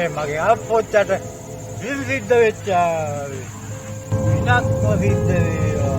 මේ මගේ අප්පොච්චට විසිද්ධ වෙච්චා විනක්ම සිද්ධ වේවා.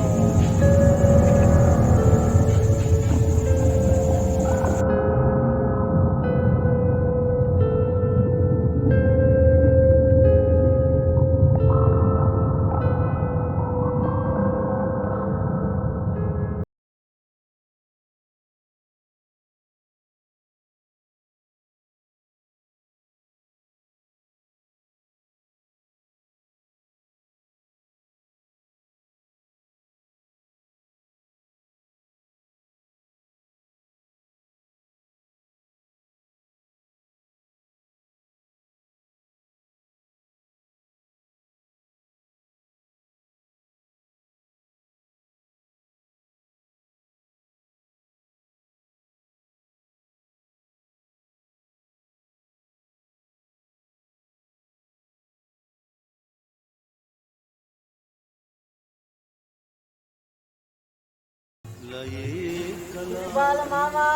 Bala mama.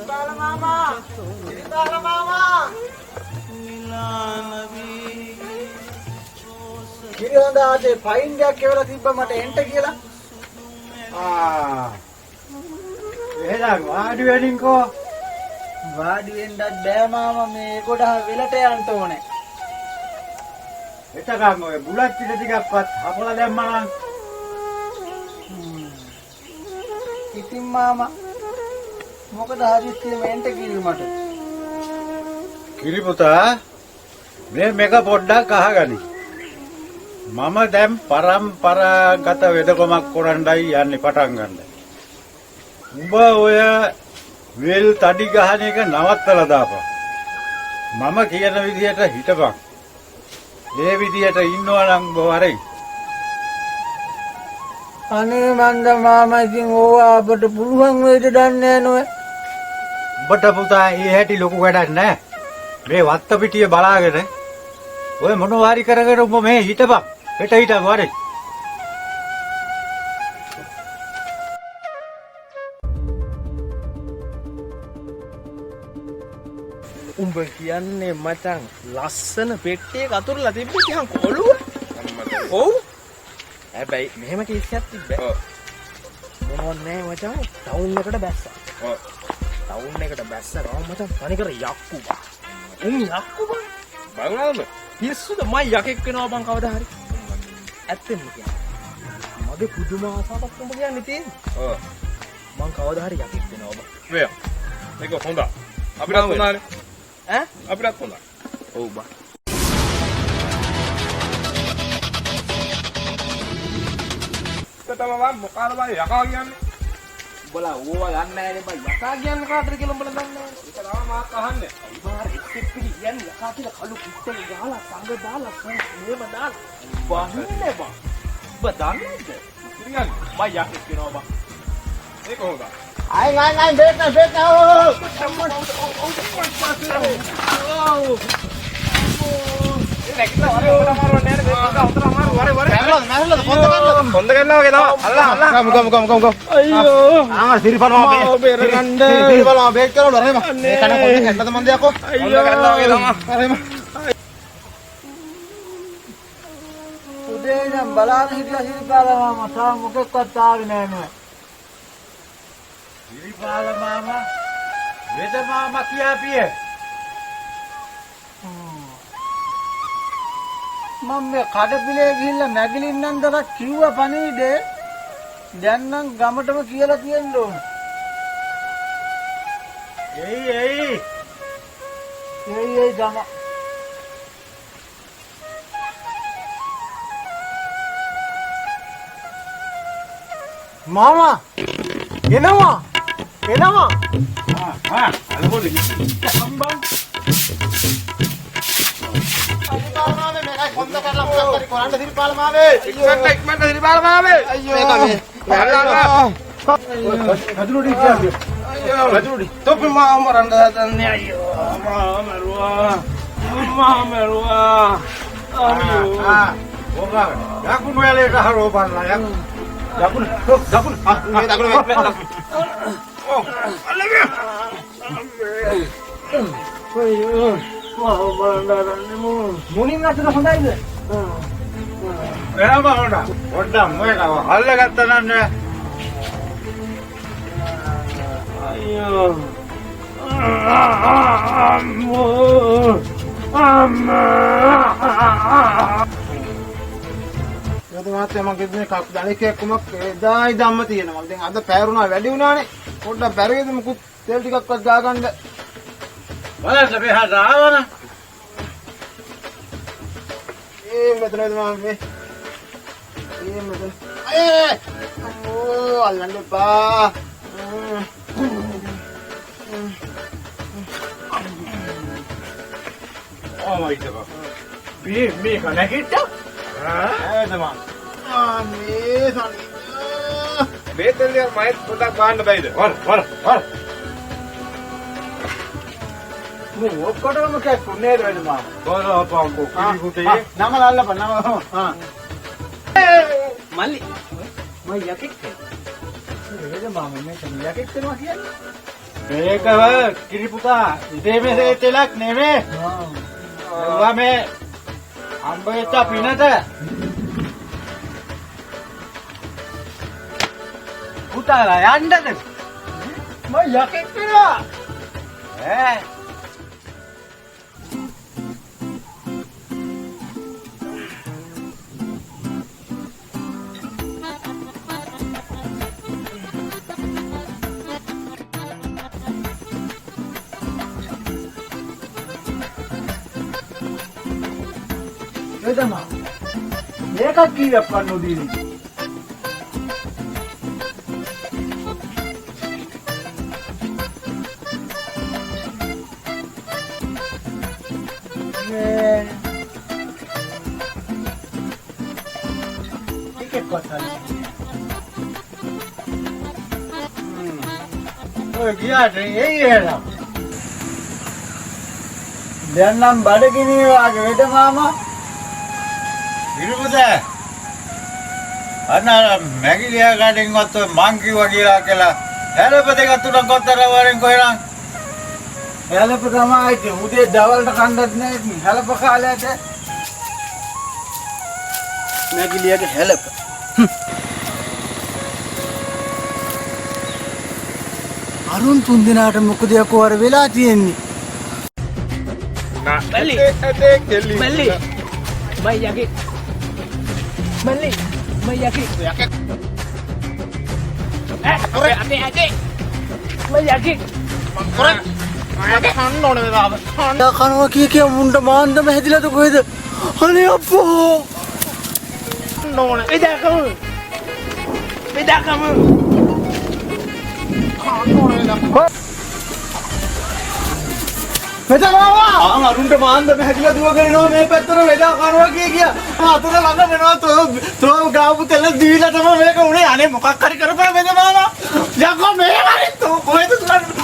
Bala mama. Bala mama. Kiri honda ade fine එකක් කියලා තිබ්බ මට එන්ට කියලා. එහෙනම් වාඩි වෙනින්කෝ. වාඩි වෙන්නත් බෑ මාමා මේ ගොඩ වෙලට යන්න ඕනේ. එතකන් ඔය බුලත් පිට ටිකක්වත් හපලා දැම්මා නම් ඉතින් මාමා මොකද හදිස්සියෙම එන්ට කිව්වේ මට. කිරි පුතා මේ මේක පොඩ්ඩක් අහගනි. මම දැන් පරම්පරාගත වෙදකමක් කරන්නයි යන්නේ පටන් ගන්න. උඹ ඔය වෙල් තඩි ගහන එක නවත්තලා දාපන්. මම කියන විදිහට හිටපන්. මේ විදිහට ඉන්නවා නම් බොහරයි. අනේ මන්ද මාමා ඉතින් ඕවා අපට පුළුවන් වෙයිද දන්නේ නෑ. උඹට පුතා ඒ හැටි ලොකු වැඩක් නෑ. මේ වත්ත පිටිය බලාගෙන ඔය මොනවා හරි කරගෙන උඹ මේ හිටපන්. හෙට හිටන් වරේ. උඹ කියන්නේ මචං ලස්සන පෙට්ටියක අතුරලා තිබ්බේ තියන් කොළුව. ඔව්. හැබැයි මෙහෙම කේසයක් තිබ්බේ. ඔව්. මොනවත් නෑ මචං ටවුන් එකට බැස්සා. ඔව්. ටවුන් එකට බැස්සා ගමන් මචං තනිකර යක්කු බා. යක්කු බා. බලනවද? පිස්සුද මම යකෙක් වෙනවා බං කවදා හරි. ඇත්තෙන්ම කියන්නේ. මගේ පුදුම ආසාවක් උඹ කියන්නේ තියෙන්නේ. ඔව්. මං කවදා හරි යකෙක් වෙනවා බං. වේ. මේක හොඳයි. අපිට හොඳයි. ඈ අපිටත් හොඳයි. ඔව් බා. තතම මොකාද බා යකා කියන්නේ? උඹලා ඕවා දන්නේ නැහැ නේ බා යකා කියන්නේ කාටද කියලා උඹලා දන්නේ නැහැ. ඒක තමයි මාත් අහන්නේ. ඉබාර එක්ක පිළි කියන්නේ යකා කියලා කළු පිටේ ගහලා සංග දාලා මේව දාලා බහින්නේ බා. උඹ දන්නේද? කියන්නේ මම යකෙක් වෙනවා බා. ඒක හොඳයි. Ay, bet na. Udah jam balang siripala mama, sama mukek kata gini. ඉරිපාල මාමා වෙද මාමා කියාපිය. මම මේ කඩපිලේ ගිහිල්ලා නැගිලින්නම් දරක් කිව්වා පණිවිඩේ. දැන් නම් ගමටම කියලා තියෙන්න ඕන. එයි ගම. මාමා එනවා. අලකොඩ සම්බන්. අනිපාලමාවේ මේකයි කොන්ද කරලා මොකක් හරි කරන්න දිරිපාලමාවේ. ඉක්මනට දිරිපාලමාවේ. අයියෝ. කදුරුඩි කියන්නේ. කදුරුඩි. තොපි මාම රණ්ඩ හදන්නේ අයියෝ. මාම මරුවා. අයියෝ. ඕගා. යකුණු වලට හරෝ බලලා යකුණු. මේ දකුණු මුණින් අතට හොඳයිද? එහම හොඳ. පොඩ්ඩක් මොකද අල්ලගත්තා නන්නේ. අයියෝ. යතුමාත් මම කිව්වේ කක් දණේකයක් කොමක් එදායි ධම්ම තියෙනවා. දැන් අද පැරුණා වැඩි වුණානේ. පොඩ්ඩක් බැරිද මුකුත් තෙල් ටිකක්වත් ගා ගන්න. බලන්න මෙහාට ආවන. මෙතනද මම මේ. මෙතන. අය! ඕ අල්ලන්න එපා. මයිද බා. මේක නැගිට්ට? නේද මම. මේ සනි. මේ තෙල්ලිය මයිත් පොඩක් බාන්න බයිද? වර. මේ ඔක්කොටම කැක්කුනේ නේද මම. පංකෝ කිරිකුටේ. නම ලල්ලපන් නම. මල්ලි මම යකෙක් නේද මම මේක යකෙක් කරනවා කියන්නේ. මේක කිරිපුතා ඉතේ මේ තෙලක් නෙමෙයි. ඒවා මේ අම්බෙච්ච පිනට පුතාලා යන්නද? මම යකෙක් කරනවා. ඈ නේද මම. මේකක් කීයක් ගන්න උදීනේ. ඔය ගියාට එයි එහෙනම්. දැන් නම් බඩගිනි වාගේ වෙද මාමා. කිරිපුතා අන්න මැගිලියා ගඩෙන්වත් මං කිව්වා කියලා හැලප දෙක තුනක් ගත්තර වරෙන් කොහෙනම් හැලප තමයි උදේ දවල්ට කන්නත් නැහැ හැලප කාලයට. මැගිලියාගේ හැලප. අරුන් තුන් දිනාට මොකද යකෝ අර වෙලා තියෙන්නේ. මල්ලි මල්ලි මම යකෙක් මල්ලි මම යකෙක් අපේ අදේ මම යකෙක් කනවා කිය මුන්ට මාන්දම හැදිලාද කොහෙද? අනේ අප්පෝ. එදාකම වෙදා මාමා අරුන්ට මාන්දම හැදිලා දුවගෙන එනවා මේ පැත්තට වෙදා කනවා කිය. අතට ළඟ වෙනවා තෝ ගාපු තෙල දීලා තමයි මේක උනේ. අනේ මොකක් හරි කරපන් වෙදා මාමා. යකෝ මේ හරි තෝ කොහෙද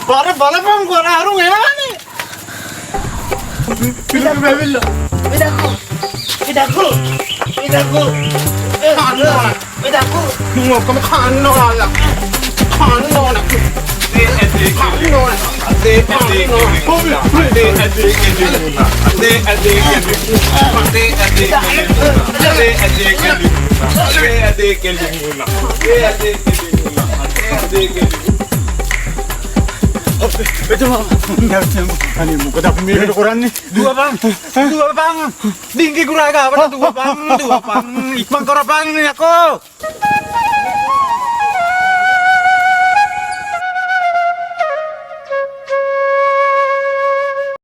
බර බලපන් කර අරුන් එනවනේ. පිටක් වෙවිල්ල. එදකෝ නුඹ ඔක්කොම කන්න ඕනලා. කන්න ඕන. අනේ මොකද අපි මේකට කරන්නේ? දුවපන් ඩිංගි කුරා ගාවට දුවපන් ඉක්මන් කරපන් යකෝ.